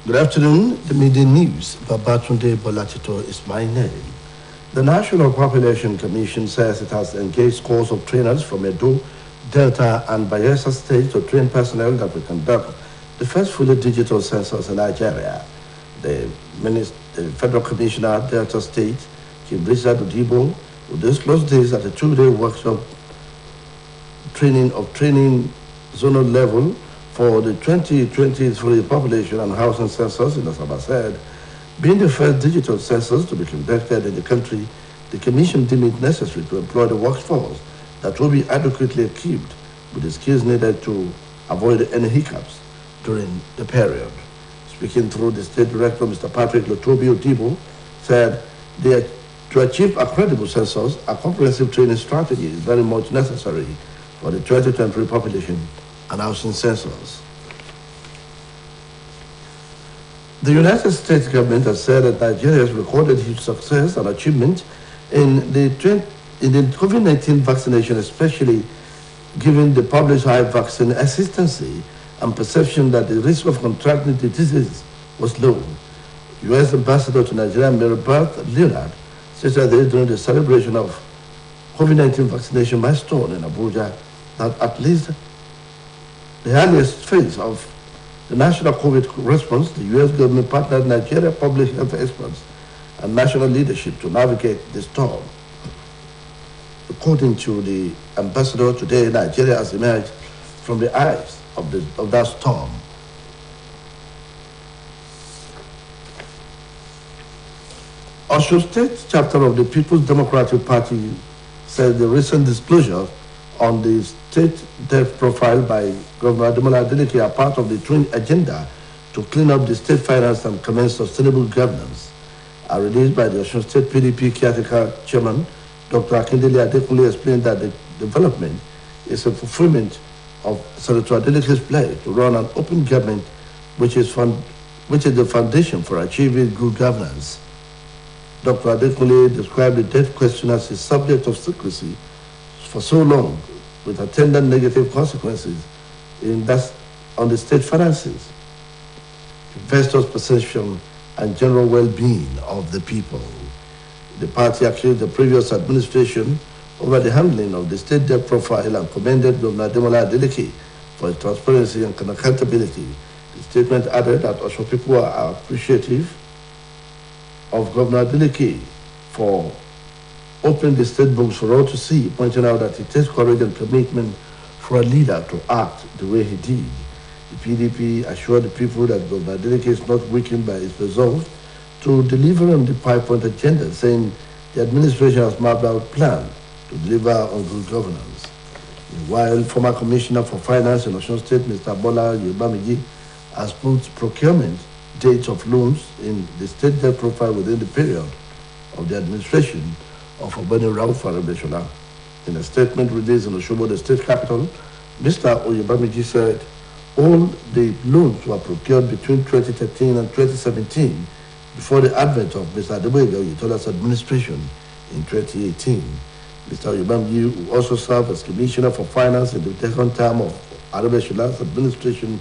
Good afternoon. The Media News. Babatunde Bolatito is my name. The National Population Commission says it has engaged scores of trainers from Edo, Delta, and Bayelsa states to train personnel that will conduct the first fully digital census in Nigeria. The Federal Commissioner, Delta State, Chief Richard Odibo, will disclose this at a two-day workshop training zonal level for the 2023 population and housing census in Asaba said. Being the first digital census to be conducted in the country, the Commission deemed it necessary to employ the workforce that will be adequately equipped with the skills needed to avoid any hiccups during the period. Speaking through the State Director, Mr. Patrick Lotobi Odibo, said to achieve a credible census, a comprehensive training strategy is very much necessary for the 2023 population and housing census. The United States government has said that Nigeria has recorded huge success and achievement in the COVID-19 vaccination, especially given the published high vaccine hesitancy and perception that the risk of contracting the disease was low. U.S. Ambassador to Nigeria, Mary Beth Leonard, stated this during the celebration of COVID-19 vaccination milestone in Abuja that at least the earliest phase of the national COVID response, the U.S. government partnered Nigeria public health experts and national leadership to navigate the storm. According to the ambassador, today Nigeria has emerged from the eyes of that storm. Osho State chapter of the People's Democratic Party said the recent disclosure on the state debt profile by Governor Ademola Adeleke are part of the twin agenda to clean up the state finance and commence sustainable governance. Are released by the Osun State PDP caretaker chairman, Dr. Akindele Adekunle, explained that the development is a fulfillment of Senator Adeleke's pledge to run an open government, which is the foundation for achieving good governance. Dr. Adekunle described the debt question as a subject of secrecy for so long, with attendant negative consequences on the state finances, investors' perception, and general well-being of the people. The party accused the previous administration over the handling of the state debt profile and commended Governor Ademola Adeleke for his transparency and accountability. The statement added that Osun people are appreciative of Governor Adeleke for opening the state books for all to see, pointing out that it takes courage and commitment for a leader to act the way he did. The PDP assured the people that Governor Adeleke is not weakened by his resolve to deliver on the 5-point agenda, saying the administration has mapped out a plan to deliver on good governance. Meanwhile, former Commissioner for Finance in Osun State, Mr. Bola Yebamiji, has put procurement dates of loans in the state debt profile within the period of the administration of Obani Rauf Arabeshola. In a statement released in Oshobo, the state capital, Mr. Oyebamiji said all the loans were procured between 2013 and 2017 before the advent of Mr. Adeboyega Oyetola's administration in 2018. Mr. Oyebamiji, who also served as Commissioner for Finance in the second term of Arabeshola's administration,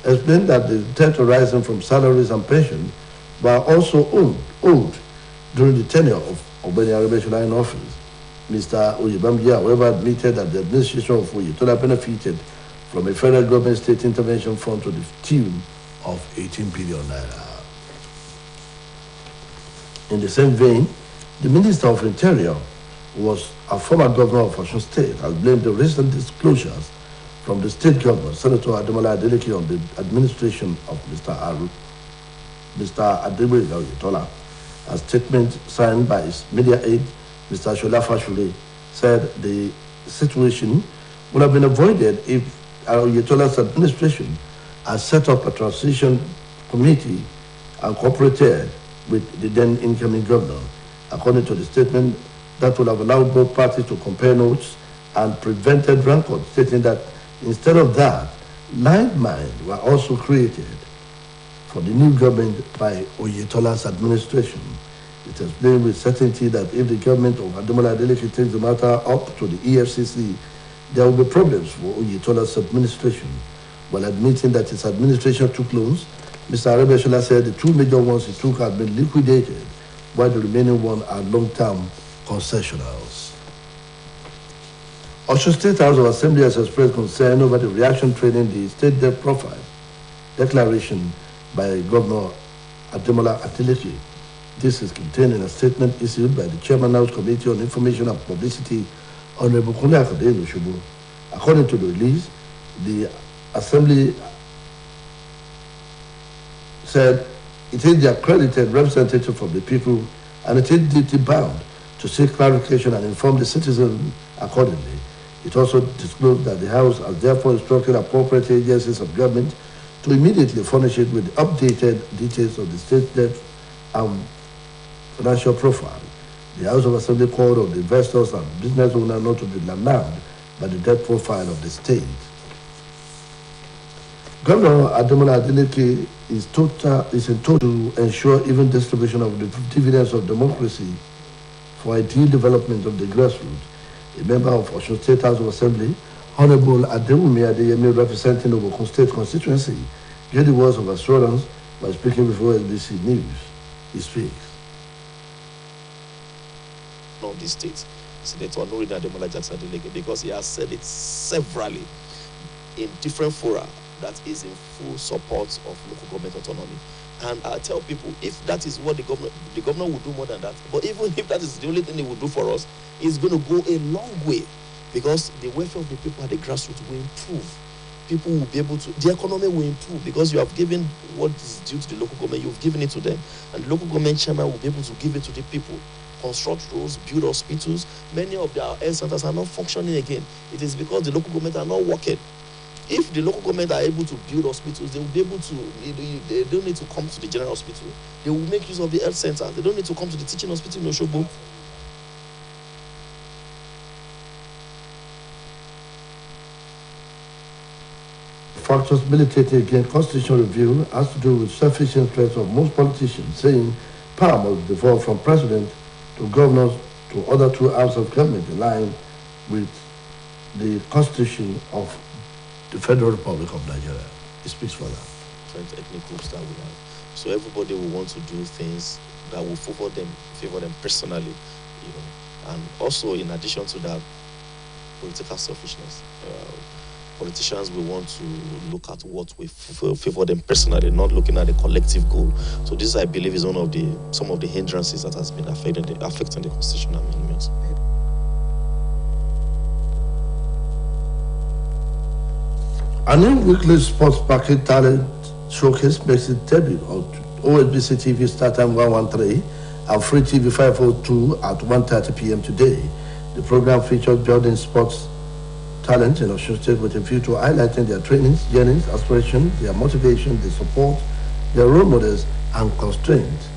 explained that the debt arising from salaries and pensions were also owed during the tenure of Obani Arabeshola in office. Mr. Oyebamiji, however, admitted that the administration of Oyetola benefited from a federal government state intervention fund to the tune of 18 billion naira. In the same vein, the Minister of Interior, who was a former governor of Osun State, has blamed the recent disclosures from the state governor, Senator Ademola Adeleke, on the administration of Mr. Adeboyega Oyetola. A statement signed by his media aide, Mr. Shola Fashure, said the situation would have been avoided if Oyetola's administration had set up a transition committee and cooperated with the then incoming governor. According to the statement, that would have allowed both parties to compare notes and prevented rancor, stating that instead of that, landmines were also created for the new government by Oyetola's administration. It has been with certainty that if the government of Ademola Adeleke takes the matter up to the EFCC, there will be problems for Oyetola's administration. While admitting that his administration took loans, Mr. Arebeshola said the two major ones he took had been liquidated, while the remaining one are long-term concessionals. Osun State House of Assembly has expressed concern over the reaction trailing the state debt profile declaration by Governor Ademola Adeleke. This is contained in a statement issued by the Chairman House Committee on Information and Publicity, Honorable Kunle Akande Oshobo. According to the release, the Assembly said it is the accredited representative from the people and it is duty bound to seek clarification and inform the citizen accordingly. It also disclosed that the House has therefore instructed appropriate agencies of government to immediately furnish it with updated details of the state debt and financial profile. The House of Assembly called on the investors and business owners not to be alarmed by the debt profile of the state. Governor Ademola Adeleke is in total to ensure even distribution of the dividends of democracy for ideal development of the grassroots. A member of Osun State House of Assembly, Honorable Adewumi Adeyemi, representing Ojokanri State constituency, gave the words of assurance by speaking before Osbc News. He speaks. Of the state, Senator Iroyin Ademola, because he has said it severally in different fora that is in full support of local government autonomy. And I tell people, if that is what the governor will do more than that. But even if that is the only thing he will do for us, it's going to go a long way, because the welfare of the people at the grassroots will improve. People will be able to, the economy will improve, because you have given what is due to the local government, you've given it to them. And the local government chairman will be able to give it to the people. Construct roads, build hospitals. Many of their health centers are not functioning again. It is because the local government are not working. If the local government are able to build hospitals, they will be able to, they don't need to come to the general hospital. They will make use of the health center. They don't need to come to the teaching hospital in Oshobo. Factors militating against constitutional review has to do with selfish interests of most politicians, saying power must devolve from president to governors to other two arms of government in line with the constitution of the Federal Republic of Nigeria. It speaks for that. Different ethnic groups that we have. So everybody will want to do things that will favor them personally, you know. And also, in addition to that, political selfishness. Politicians will want to look at what will favor them personally, not looking at the collective goal. So this, I believe, is some of the hindrances that has been affecting the constitutional amendments. A new weekly sports package talent showcase makes its debut on Osbc TV start time 113 and Free TV 502 at 1:30 p.m. today. The program features building sports talent in Osun State with a view to highlighting their trainings, journeys, aspirations, their motivation, their support, their role models, and constraints.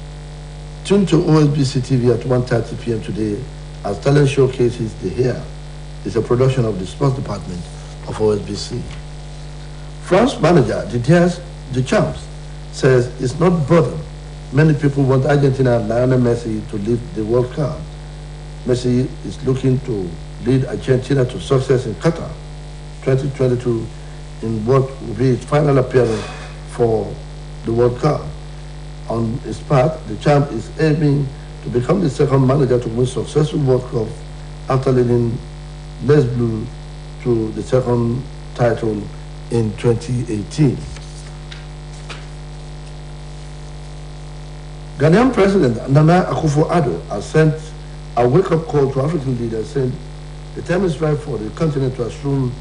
Tune to Osbc TV at 1:30 p.m. today as Talent Showcases the Hair is a production of the Sports Department of Osbc. France manager Didier Deschamps says it's not bothered. Many people want Argentina and Lionel Messi to lead the World Cup. Messi is looking to lead Argentina to success in Qatar 2022 in what will be its final appearance for the World Cup. On his part, the champ is aiming to become the second manager to win successful World Cup after leading Les Bleus to the second title in 2018. Ghanaian President Nana Akufo-Addo has sent a wake-up call to African leaders, saying the time is right for the continent to assume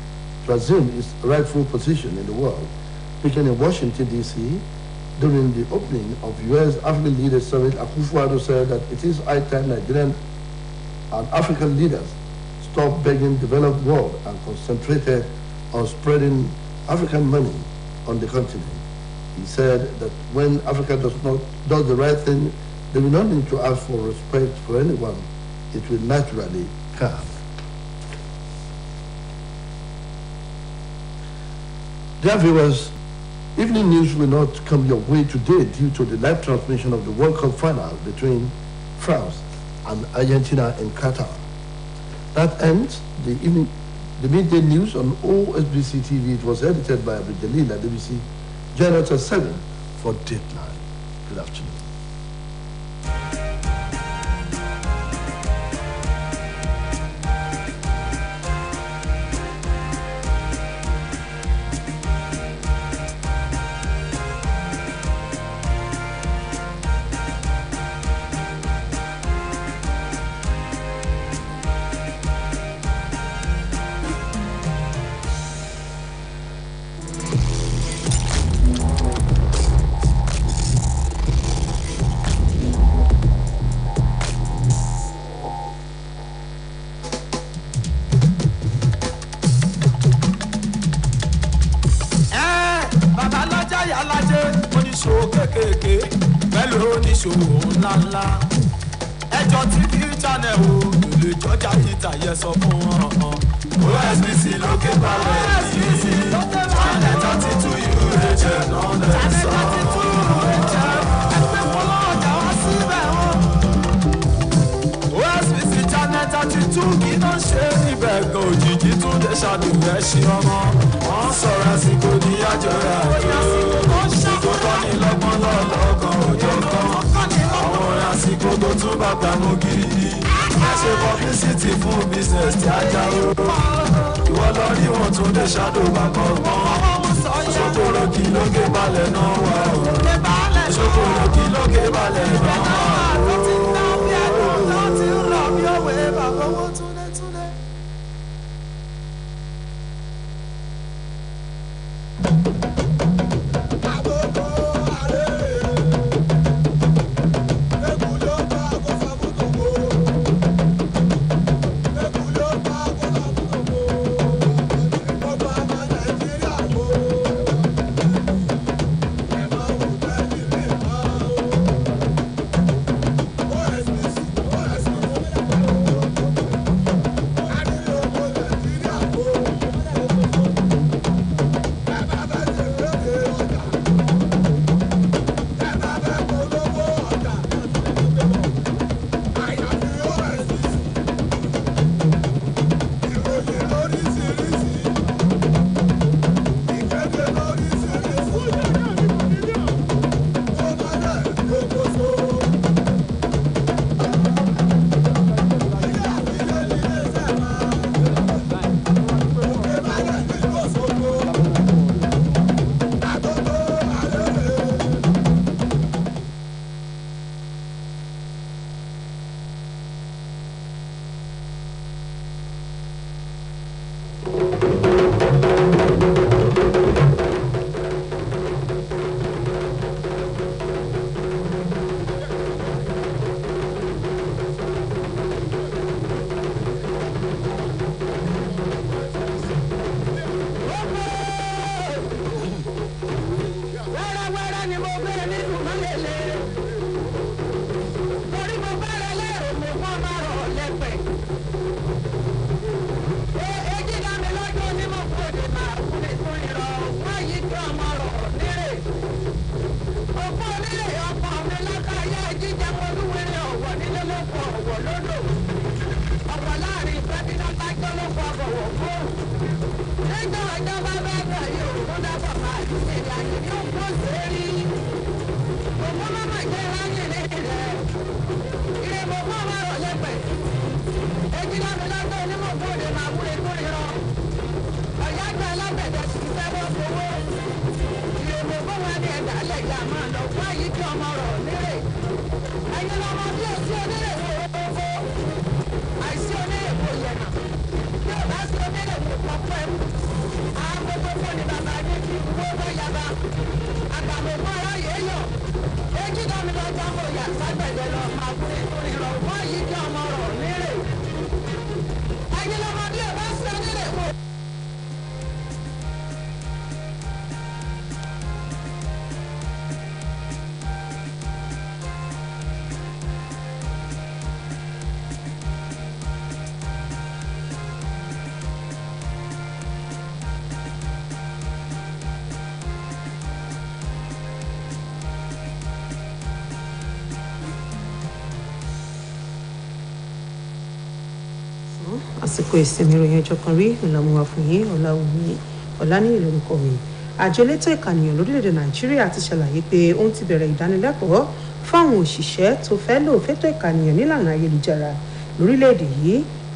its rightful position in the world. Speaking in Washington, D.C., during the opening of U.S. African Leaders Summit, Akufo-Addo said that it is high time Nigerian and African leaders stop begging the developed world and concentrated on spreading African money on the continent. He said that when Africa does the right thing, they will not need to ask for respect for anyone. It will naturally come. Dear viewers, evening news will not come your way today due to the live transmission of the World Cup final between France and Argentina in Qatar. That ends the midday news on Osbc TV. It was edited by Abdul Jalil at DBC. Join us at 7 for Dateline. Good afternoon. Sọ fún wọn OSBC lókè balẹ̀ yìí channel 32 UHF náà lè sọ. ẹgbẹ́ pọlọ́ ọjà wá síbẹ̀ wọn. OSBC channel 32 kì í náà ṣe ibẹ̀ gan òjijì tún lè ṣàdùnfẹ́ ṣe ọmọ. wọ́n sọ̀rọ̀ àsìkò ní àjọyọ̀ àjò tó kọ́ ní lọ́gbọ́n lọ́lọ́kan òjò kan àwọn orin àsìkò tó tún bàbá mú gidi. ṣe publicity fún business tí a já o. ìwọ lọ rí wọn tún lè ṣàdó bàbá ọgbọ́n. ṣòkòrò kí lókè balẹ̀ náà wà o. ṣòkòrò kí lókè balẹ̀ náà wà o. àsìkò ìsinmi ìròyìn Ojokanri ìlàmúwa fún yín Ọláwùmí Ọláníyì lórúkọ mi àjọ elétò ìkànìyàn lórílẹ̀‐èdè nàìjíríà ti ṣàlàyé pé òun ti bẹ̀rẹ̀ ìdánilẹ́kọ̀ọ́ fáwọn òṣìṣẹ́ tó fẹ́ lò fétò ìkànìyàn nílànà ayélujára lórílẹ̀‐èdè yìí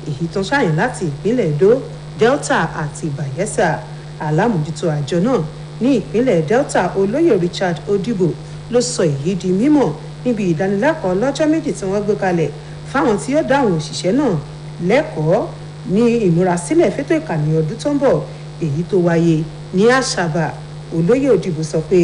èyí tó ṣàyàn láti ìpínlẹ̀ Edo, Delta àti Bayelsa. Alámòjútó àjọ náà ní ìpínlẹ̀ Delta olóyè Richard Odibo ló sọ èyí di mímọ̀ níbi ìdánilẹ́kọ̀ọ́ lọ́jọ́ méjì tí wọ́n gbé kalẹ̀ fáwọn tí yóò dá àwọn òṣìṣẹ́ náà lẹ́kọ̀ọ́ ní ìmúrasílẹ̀ fétò ìkànìyàn ọdún tó ń bọ̀ èyí tó wáyé ní Àṣàbà. Olóyè Odibo sọ pé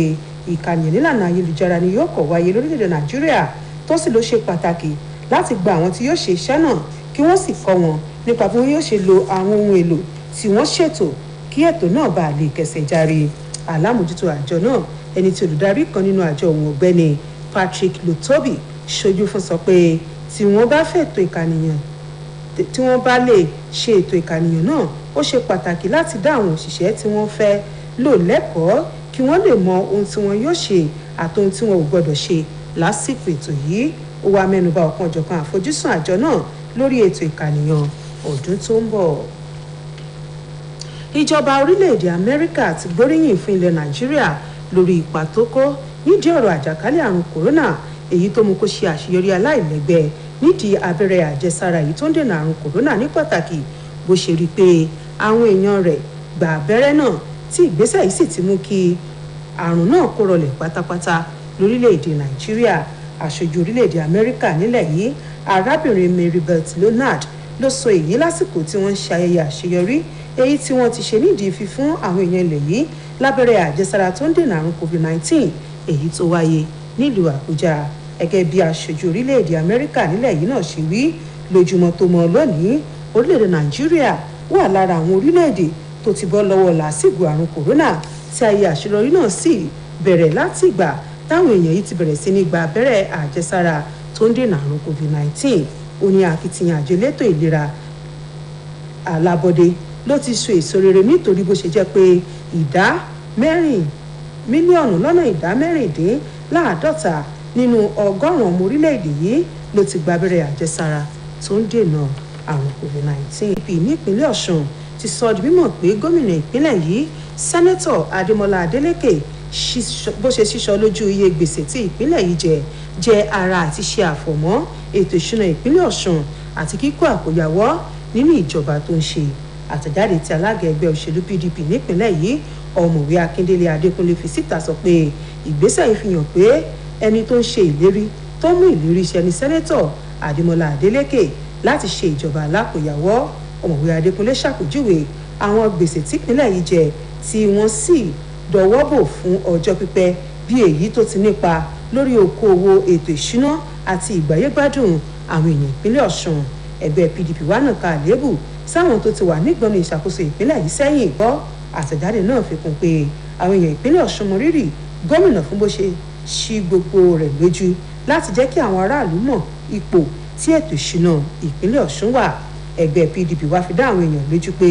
ìkànìyàn nílànà ayélujára ni yóò kọ́ wáyé lórílẹ̀‐èdè Nàìjíríà tó sì ló ṣe pàtàkì láti gba àwọn tí yóò ṣe iṣẹ́ náà kí wọ́n sì kọ́ wọn nípa bí wọ́n yóò ṣe lo àwọn ohun èlò tí wọ́n ṣètò kí ètò náà bá lè kẹsẹ̀ járe. Alámòjútó àjọ náà ẹni tí olùdarí kan nínú àjọ òun ọ̀gbẹ́ni Patrick Lutobi ṣojú fún sọ pé tí wọ́n bá lè ṣe ètò ìkànìyàn náà ó ṣe pàtàkì láti dá àwọn òṣìṣẹ́ tí wọ́n fẹ́ lò lẹ́kọ̀ọ́ kí wọ́n lè mọ ohun tí wọ́n yóò ṣe àti ohun tí wọ́n ò gbọ́dọ̀ ṣe lásìkò ètò yìí. Ó wá mẹ́nubà ọ̀kan ọ̀jọ̀kan àfojúsùn àjọ náà lórí ètò ìkànìyàn ọdún tó ń bọ̀. Ìjọba orílẹ̀-èdè Amẹ́ríkà ti gbóríyìn fún ilẹ̀ Nàìjíríà lórí ipa tó kó nídìí ọ̀rọ̀ àjàkálẹ̀ àrùn kòrónà èyí tó mú kó ṣe àṣeyọrí aláìlẹ́gbẹ́ nídìí abẹ́rẹ́ àjẹsára èyí tó ń dènà àrùn kòrónà ní pàtàkì bó ṣe rí i pé àwọn èèyàn rẹ̀ gba abẹ́rẹ́ náà tí ìgbésẹ̀ yìí sì ti mú kí àrùn náà kó rọlẹ̀ pátápátá lórílẹ̀-èdè Nàìjíríà. Aṣojú orílẹ̀-èdè Amẹ́ríkà nílẹ̀ yìí arábìnrin Maribeth Leonard ló sọ èyí lásìkò tí wọ́n ń ṣe ayẹyẹ àṣeyọrí èyí tí wọ́n ti ṣe nídìí fífún àwọn èèyàn ilẹ̀ yìí lábẹ́rẹ́ àjẹsára tó ń dènà àrùn COVID-19 èyí tó wáyé nílùú Àbújá. Gẹ́gẹ́ bí aṣojú orílẹ̀-èdè Amẹ́ríkà nílẹ̀ yìí náà ṣe wí lójúmọ́ tó mọ́ lónìí orílẹ̀-èdè Nàìjíríà wà lára àwọn orílẹ̀-èdè tó ti bọ́ lọ́wọ́ làásìgbò àrùn kòrónà tí ayẹyẹ àṣeyọrí náà sì bẹ̀rẹ̀ láti ìgbà táwọn èèyàn yìí ti bẹ̀rẹ̀ sí ní gba abẹ́rẹ́ àjẹsára tó ń dènà àrùn COVID-19. Ó ní akitiyan àjọ elétò ìlera alábọ́dé ló ti so èso rere nítorí bó ṣe jẹ́ pé mílíọ̀nù lọ́nà ìdá mẹ́rìndínláàádọ́ta nínú ọgọ́rùn-ún ọmọ orílẹ̀-èdè yìí ló ti gba abẹ́rẹ́ àjẹsára tó ń dènà àrùn COVID-19. Nípínlẹ̀ Ọ̀ṣun ti sọ di mímọ̀ pé gómìnà ìpínlẹ̀ yìí sẹ́nẹ́tọ̀ Adémọ́lá Adélékè bó ṣe sísọ lójú iye gbèsè tí ìpínlẹ̀ yìí jẹ́ ara àti ṣe àfọ̀mọ́ ètò ìṣúná ìpínlẹ̀ Ọ̀ṣun àti kíkó àkóyawọ́ nínú ìjọba tó ń ṣe. Àtẹ̀jáde tí alága ẹgbẹ́ òṣèlú PDP nípínlẹ̀ yìí ọ̀mọ̀wé Akíndélé Adékúnlé fi síta sọ pé ìgbésẹ̀ yìí fi hàn pé ẹni tó ń ṣe ìlérí tó mú ìlérí iṣẹ́ ní sẹ́nẹ́tọ̀ Adémọ́lá Adélékè láti ṣe ìjọba alákòyawọ́. Ọ̀mọ̀wé Adékúnlé ṣàpèjúwe àwọn gbèsè típínlẹ̀ yìí jẹ tí wọ́n sì dọwọ́ bò fún ọjọ́ pípẹ́ bí èyí tó ti nípa lórí okòòwò ètò ìṣúná àti ìgbáyégbádùn àwọn èèyàn ìpínlẹ̀ Ọ̀ṣun. Ẹgbẹ́ PDP wá náà ka àléébù sáwọn tó ti wà nígbọnú ìṣàkóso ìpínlẹ̀ yìí sẹ́yìn gbọ́. Àtẹ̀jáde náà fi kún pé àwọn èèyàn ìpínlẹ̀ Ọ̀ṣun mọ rírì gómìnà fún bó ṣe ṣí gbogbo rẹ̀ lójú láti jẹ́ kí àwọn aráàlú mọ̀ ipò tí ètò ìṣúná ìpínlẹ̀ Ọ̀ṣun wà. Ẹgbẹ́ PDP wá fi dá àwọn èèyàn lójú pé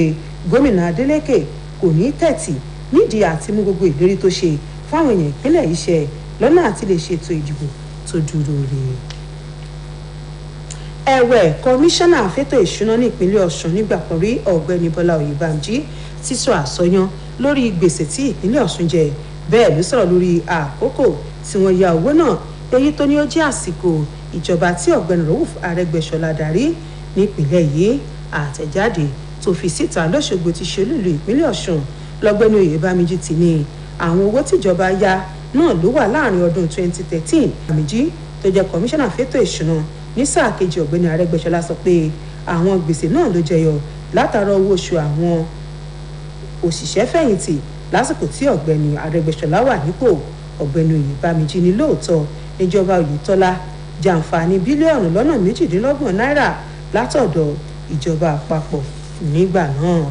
gómìnà Adélékè kò ní tẹ̀tì nídìí àti mú gbogbo ìlérí tó ṣe fáwọn èèyàn ìpínlẹ̀ yìí ṣẹ lọ́nà àti lè ṣètò ìdìbò tó dúró re. Ẹ̀wẹ̀ kọmíṣánná àfẹ́tò ìṣúná ní ìpínlẹ̀ Ọ̀ṣun nígbà kan rí ọ̀gbẹ́ni Bọ́lá Oyèbánjí ti sọ àsọyán lórí gbèsè tí ìpínlẹ̀ Ọ̀ṣun jẹ. Bẹ́ẹ̀ ló sọ̀rọ̀ lórí àkókò tí wọ́n ya owó náà èyí tó ní ó jẹ́ àsìkò ìjọba tí ọ̀gbẹ́ni Rauf Arẹ́gbẹ́ṣọlá darí nípìnlẹ̀ yìí. Àtẹ̀jáde tó fi síta lọ́ṣogbo ti ṣe olúìlú ìpínlẹ̀ Ọ̀ṣun lọ́gbẹ́ni Oyèbánjí ti ní àwọn owó tíjọba yá náà ló wà láàrin ọdún 2013. Àmìjí tó jẹ́ kọmíṣánná fẹ́tò ìṣúná ní sáà kejì ọ̀gbẹ́ni Arẹ́gbẹ́ṣọlá sọ pé àwọn gbèsè náà ló jẹyọ látara owó oṣù àwọn òṣìṣẹ́ fẹ̀yìntì lásìkò tí ọ̀gbẹ́ni Arẹ́gbẹ́ṣọlá wà nípò. Ọ̀gbẹ́ni Oyèbánjí ní lóòótọ́ níjọba Oyètọ́lá jàǹfààní bílíọ̀nù lọ́nà 28 náírà látọ̀dọ̀ ìjọba àpapọ̀ nígbà náà.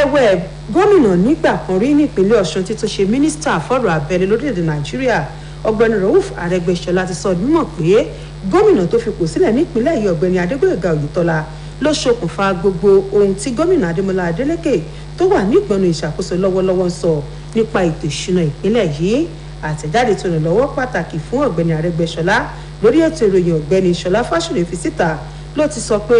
Ẹ̀wẹ̀ gómìnà nígbà kan rí nípínlẹ̀ Ọ̀ṣun tí tó ṣe mínísítà fọ́rọ̀ abẹ́lé lórílẹ̀‐èdè Nàìjíríà ọ̀gbẹ́ni Rauf Arẹ́gbẹ́ṣọlá ti sọ mímọ̀ pé gómìnà tó fipò sílẹ̀ nípínlẹ̀ yìí ọ̀gbẹ́ni Adégbóyèga Oyètọ́lá ló ṣokùnfà gbogbo ohun tí gómìnà Adémọ́lá Adélékè tó wà nígbọnú ìṣàkóso lọ́wọ́lọ́wọ́ ń sọ nípa ètò ìṣúná ìpínlẹ̀ yìí. Àtẹ̀jáde tó ràn lọ́wọ́ pàtàkì fún ọ̀gbẹ́ni Arẹ́gbẹ́ṣọlá lórí ètò ìròyìn ọ̀gbẹ́ni Ṣọlá Fásùlẹ̀ fi síta ló ti sọ pé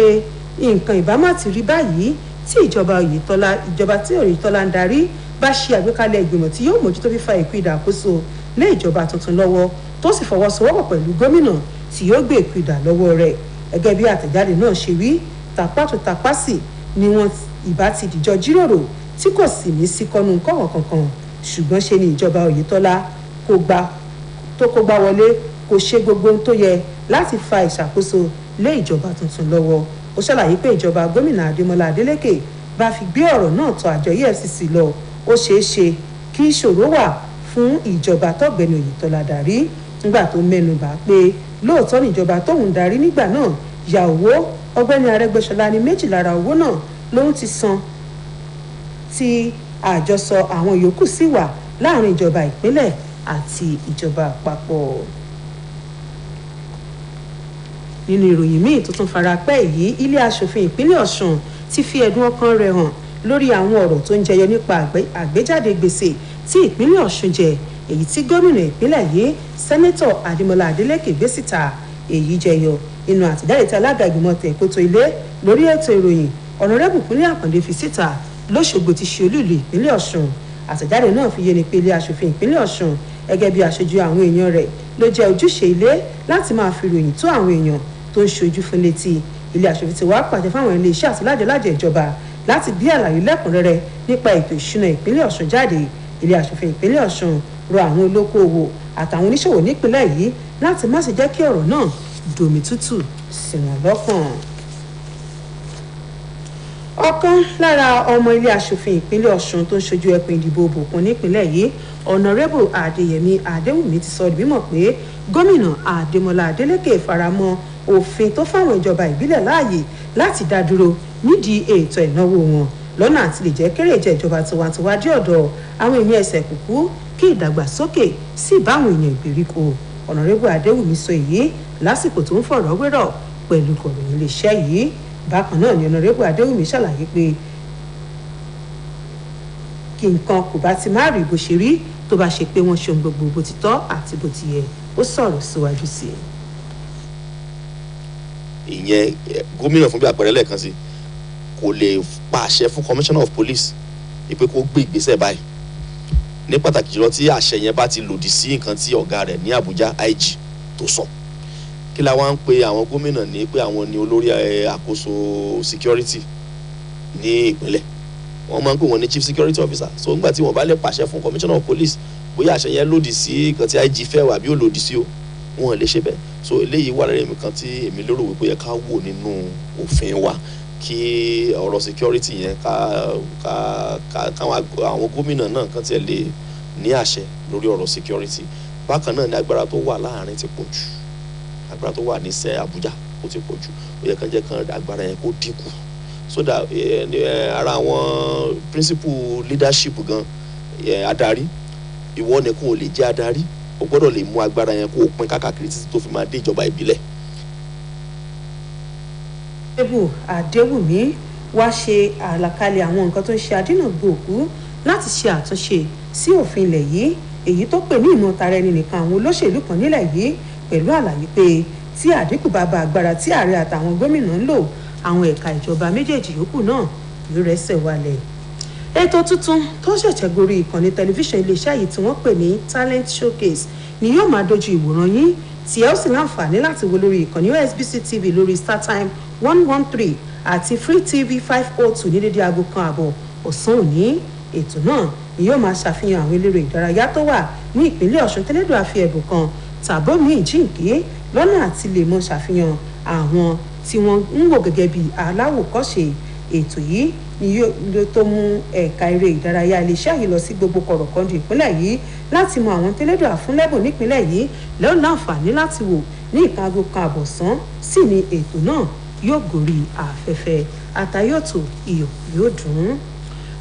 nǹkan ìbámá ti rí báyìí tí ìjọba tí Oyètọ́lá ń darí bá ṣe àgbékalẹ̀ ìgbìmọ̀ tí yóò mójútó fífa ìpín ìdàkóso lé ìjọba tuntun lọ́wọ́ tó sì fọwọ́sowọ́pọ̀ pẹ̀lú gómìnà tí yóò gbé ìpín ìdà lọ́wọ́ rẹ̀. Gẹ́gẹ́ bí àtẹ̀jáde náà ṣe wí, tapátùtapásì ni wọ́n ìbá ti dìjọ jíròrò tí kò sì ní sí kọnu kọ̀wọ̀ kankan, ṣùgbọ́n ṣe ni ìjọba Oyètọ́lá kó gbá wọlé kò ṣe gbogbo ohun tó yẹ láti fa ìṣàkóso lé ìjọba tuntun lọ́wọ́. Ó ṣàlàyé pé ìjọba gómìnà Adémọ́lá Adélékè bá fi gbé ọ̀rọ̀ náà tọ̀ àjọ EFCC lọ, ó ṣeé ṣe kí ìṣòro wà fún ìjọba tọ́gbẹ́ni Oyètọ́lá darí, nígbà tó mẹ́nubà pé lóòótọ́ níjọba tóun darí nígbà náà ya owó. Ọ̀gbẹ́ni Arẹ́gbẹ́ṣọlá ní méjì lára owó náà lòun ti san tí àjọsọ àwọn yòókù sì wà láàrin ìjọba ìpínlẹ̀ àti ìjọba àpapọ̀. Nínú ìròyìn míì tó tún fara pẹ́ yìí, ilé aṣòfin ìpínlẹ̀ Ọ̀ṣun ti fi ẹ̀dùn ọkàn rẹ̀ hàn lórí àwọn ọ̀rọ̀ tó ń jẹyọ nípa àgbéjáde gbèsè tí ìpínlẹ̀ Ọ̀ṣun jẹ, èyí tí gómìnà ìpínlẹ̀ yìí sẹ́nẹ́tọ̀ Adémọ́lá Adélékè gbé síta. Èyí jẹyọ nínú àtẹ̀jáde tí alága ìgbìmọ̀ tẹ̀kótó ilé lórí ètò ìròyìn ọ̀nàrẹ́bù Kúnlé Àkàndé fi síta lóṣogbo ti ṣe olú ìlú ìpínlẹ̀ Ọ̀ṣun. Àtẹ̀jáde náà fi yé ni pé ilé aṣòfin ìpínlẹ̀ Ọ̀ṣun gẹ́gẹ́ bí aṣojú àwọn èèyàn rẹ̀ ló jẹ́ ojúṣe ilé láti máa fi ròyìn tó àwọn èèyàn tó ń ṣojú fún létí. Ilé aṣòfin ti wá pàṣẹ fáwọn ilé iṣẹ́ àti lájẹ̀lájẹ̀ ìjọba láti bí àlàyé lẹ́kùnrẹ́rẹ́ nípa ètò ìṣúná ìpínlẹ̀ Ọ̀ṣun jáde. Ilé aṣòfin ìpínlẹ̀ Ọ̀ṣun rọ àwọn olókoòwò àtàwọn oníṣòwò nípìnlẹ̀ yìí láti má ṣe jẹ́ kí ọ̀rọ̀ náà domi tútù sí wọn lọ́kàn. Ọ̀kan lára ọmọ ilé aṣòfin ìpínlẹ̀ Ọ̀ṣun tó ń ṣojú ẹkùn ìdìbò Òbòkun nípìnlẹ̀ yìí, ọ̀nàrẹ́bù Adéyẹmí Adéwùmí ti sọ di mímọ̀ pé gómìnà Adémọ́lá Adélékè faramọ́ òfin tó fáwọn ìjọba ìbílẹ̀ láàyè láti dá dúró nídìí ètò ìnáwó wọn lọ́nà àti lè jẹ́ kéré jẹ́ ìjọba tiwantiwa dé ọ̀dọ̀ àwọn èèyàn ẹsẹ̀ kúkú kí ìdàgbàsókè sì bá àwọn èèyàn ìgbèríko. ọ̀nàrẹ́bù Adéwùmí sọ èyí lásìkò tó ń fọ̀rọ̀ wérọ̀ pẹ̀lú kọ̀ròyìn iléeṣẹ́ yìí. Bákan náà ni ọ̀nàrẹ́bù Adéwùmí ṣàlàyé pé kí nǹkan kò bá ti má rí bó ṣe rí tó bá ṣe pé wọ́n ṣe ohun gbogbo bó ti tọ́ àti bó ti yẹ. Ó sọ̀rọ̀ síwájú sí i. Ìyẹn gómìnà fún bí àpẹẹrẹ lẹ́ẹ̀kan sí kò lè pàṣẹ fún commissioner of police pé kó gbé ìgbésẹ̀ báyìí, ní pàtàkì jùlọ tí àṣẹ yẹn bá ti lòdì sí nǹkan tí ọ̀gá rẹ̀ ní Àbújá IG tó sọ. Kí la wá ń pe àwọn gómìnà ní pé àwọn ni olórí àkóso security ní ìpínlẹ̀, wọ́n máa ń pè wọ́n ní chief security officer. So nígbà tí wọ́n bá lè pàṣẹ fún commissioner of police bóyá àṣẹ yẹn lòdì sí nǹkan tí IG fẹ́ wà bí ó lòdì sí o, wọn lè ṣe bẹ́ẹ̀. So eléyìí wà lẹ́yìn nǹkan tí èmi lérò wípé yẹ ká wò nínú òfin wa kí ọ̀rọ̀ security yẹn káwọn àwọn gómìnà náà kan tiẹ̀ lè ní àṣẹ lórí ọ̀rọ̀ security. Bákan náà ni agbára tó wà láàrin ti pọ̀ jù, agbára tó wà ní sẹ́ Àbújá ó ti pọ̀ jù, ó yẹ kán jẹ́ kán agbára yẹn kó dínkù. So that ara àwọn principle leadership gan adarí, ìwọ nìkan ò lè jẹ́ adarí, o gbọ́dọ̀ lè mú agbára yẹn kó o pín káàkiri títí tó fi máa dé ìjọba ìbílẹ̀. ọ̀nàrẹ́bù Adéwùmí wá ṣe àlàkalẹ̀ àwọn nǹkan tó ń ṣe àdínàgbòkú láti ṣe àtúnṣe sí òfin ilẹ̀ yìí, èyí tó pè ní ìmọ̀tara ẹni nìkan àwọn olóṣèlú kan nílẹ̀ yìí, pẹ̀lú àlàyé pé tí àdínkù bá bá agbára tí ààrẹ àtàwọn gómìnà ń lò, àwọn ẹ̀ka ìjọba méjèèjì yòókù náà yóò rẹ́sẹ̀ wálẹ̀. Ètò tuntun tó ṣẹ̀ṣẹ̀ gorí ìkànnì tẹlifíṣàn iléeṣẹ́ yìí tí wọ́n pè ní Talent Showcase ni yóò máa dojú ìwòran yín tí ẹ ó sì láǹfààní láti wo lórí ìkànnì Osbc TV lórí StarTime 113 àti Free TV 502 ní dédé aago 1:00 ọ̀sán òní. Ètò náà ni yóò máa ṣàfihàn àwọn eléré ìdárayá tó wà ní ìpínlẹ̀ Ọ̀ṣun tẹ́lẹ̀dọ̀ àfi ẹ̀bùn kan tàbó míì jíǹkí lọ́nà àti lè mọ ṣàfihàn àwọn tí wọ́n ń wò gẹ́gẹ́ bí aláwòkọ́ṣe. Ètò yìí ni yóò tó mú ẹ̀ka eré ìdárayá iléeṣẹ́ yìí lọ sí gbogbo kọ̀rọ̀kọ́ndù ìpínlẹ̀ yìí láti mọ àwọn tẹ́lẹ̀dọ̀ àfúnlẹ́bùn nípínlẹ̀ yìí lẹ́yìn láǹfààní láti wò ní ìka aago 1:00 ọ̀sán sì ni ètò náà yóò gorí afẹ́fẹ́ àtayọ̀tò iyọ̀ yóò dùn.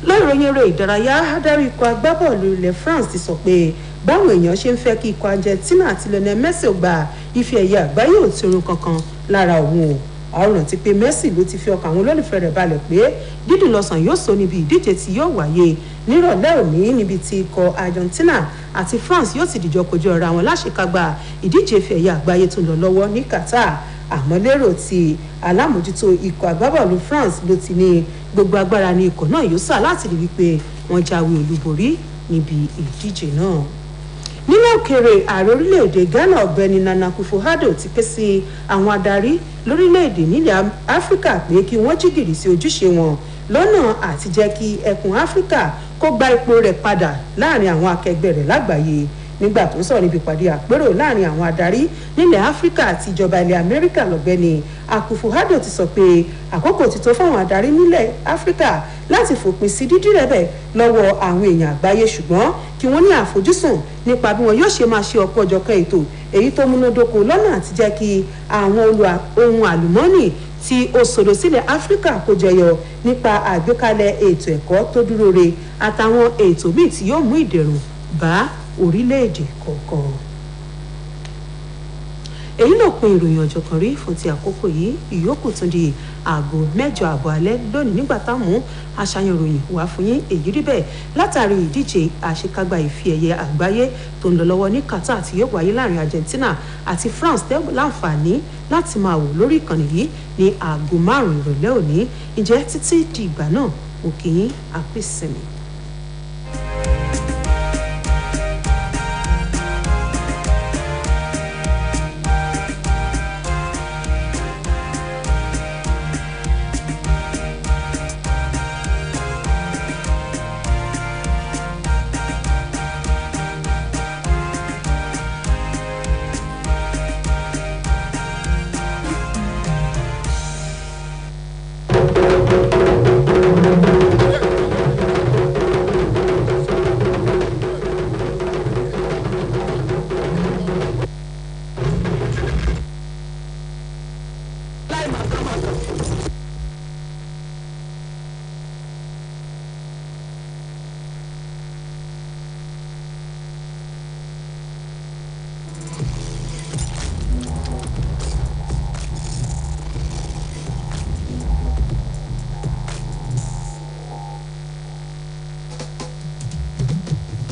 Lọ́rọ̀ eré ìdárayá, adarí ikọ̀ agbábọ́ọ̀lù ilẹ̀ France ti sọ pé báwọn èèyàn ṣe ń fẹ́ kí ikọ̀ Argentina àti Lionel Messi gba ife ẹ̀yẹ àgbáyé ò ti orun kankan lára òun o. Àrùn ti pé Messi ló ti fi ọkàn àwọn olólùfẹ́ rẹ̀ balẹ̀ pé dídùn lọ́sàn yóò sọ níbi ìdíje tí yóò wáyé nírọ̀lẹ́ òní, níbi tí ikọ̀ Argentina àti France yóò ti dìjọ kojú ara wọn láṣekágbá ìdíje ife ẹ̀yẹ àgbáyé tó ń lọ lọ́wọ́ ní Qatar. àmọ́ lérò tí alámòjútó ikọ̀ agbábọ́ọ̀lù France ló ti ní gbogbo agbára ní ikọ̀ náà yóò sà láti rí wípé wọ́n jáwé olúborí níbi ìdíje náà. nínú òkèèrè ààrẹ orílẹ̀-èdè Ghana ọ̀gbẹ́ni Nana Akufo-Addo ti ké sí àwọn adarí lórílẹ̀-èdè nílẹ̀ Áfíríkà pé kí wọ́n jí gìrì sí ojúṣe wọn lọ́nà àti jẹ́ kí ẹkùn Áfíríkà kó gba ipò rẹ̀ padà láàrin àwọn akẹgbẹ́ rẹ̀ lágbàáyé. nígbà tó ń sọ̀rọ̀ níbi ìpàdé àpérò láàrin àwọn adarí nílẹ̀ Áfíríkà àti ìjọba ilẹ̀ Amẹ́ríkà lọ́gbẹ́ni Akufo-Addo ti sọ pé àkókò ti tó fáwọn adarí nílẹ̀ Áfíríkà láti fòpin sí dídírẹ́bẹ̀ lọ́wọ́ àwọn èèyàn àgbáyé ṣùgbọ́n kí wọ́n ní àfojúsùn nípa bí wọn yóò ṣe máa ṣe ọ̀pọ̀ ọ̀jọ̀kan ètò èyí tó múnádóko lọ́nà àti jẹ́ kí àwọn ohun àlùmọ́ọ́nì tí ó sọ̀rọ̀ sílẹ̀ Áfíríkà kó jẹyọ nípa àgbékalẹ̀ ètò ẹ̀kọ́ tó dúró re àtàwọn ètò míì tí yóò mú ìdẹ̀rùn bá orílẹ̀-èdè kọ̀ọ̀kan. èyí ló pin ìròyìn Ọ̀jọ̀kànrí fún ti àkókò yìí ìyókù tún di aago 8:30 alẹ́ lónìí nígbà táwọn àṣàyàn ìròyìn wá fún yín èyí rí bẹ́ẹ̀ látàrí ìdíje àṣekágbá ife ẹ̀yẹ àgbáyé tó ń lọ lọ́wọ́ ní Qatar tí yóò wáyé láàrin Argentina àti France tẹ́ láǹfààní láti máa wò lórí ìkànnì yìí ní aago 5 ìrọ̀lẹ́ òní. ǹjẹ́ títí di ìgbà náà mo kí yín àpèsèmí.